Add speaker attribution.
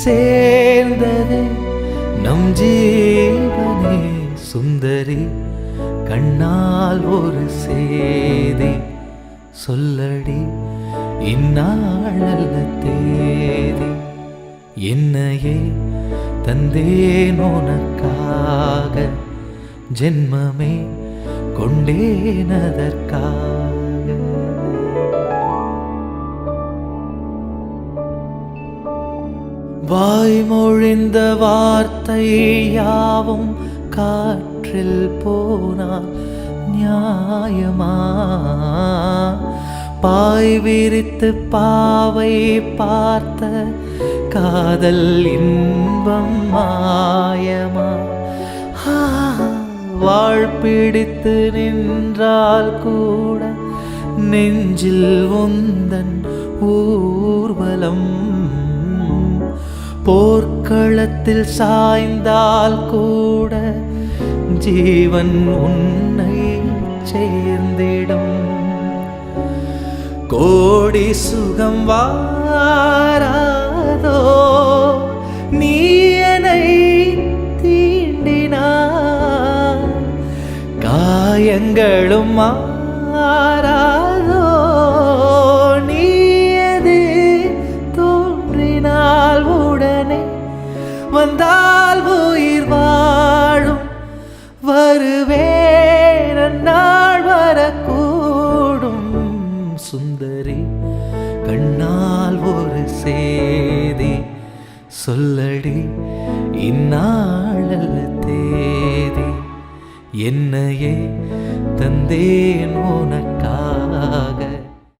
Speaker 1: சேர்ந்தது நம் ஜீவனே. சுந்தரி கண்ணால் ஒரு சேதி சொல்லடி, இந்நாளல்ல தேதி. என்னையே தந்தேன் உனக்காக, ஜென்மமே கொண்டேன் அதற்காக. வாய்மொழிந்த வார்த்தை யாவும் காற்றில் போனால் நியாயமா? பாய் விரித்து பாவை பார்த்த காதல் இன்பம் மாயமா? வாழ்பிடித்து நின்றால் கூட நெஞ்சில் உந்தன் ஊர்வலம். போர்க்களத்தில் சாய்ந்தால் கூட ஜீவன் உன்னை சேர்ந்திடும். கோடி சுகம் வாராதோ நீ என்னை தீண்டினாய், காயங்களும் மாறாதோ நீ எது தோன்றினால் உடனே வந்தால் உயிர் வாழும். வருவேன் நாள் வரக்கூடும். சுந்தரி கண்ணால் ஒரு சேதி சொல்லடி, இந்நாளல்ல தேதி. என்னையே தந்தேன் உனக்காக,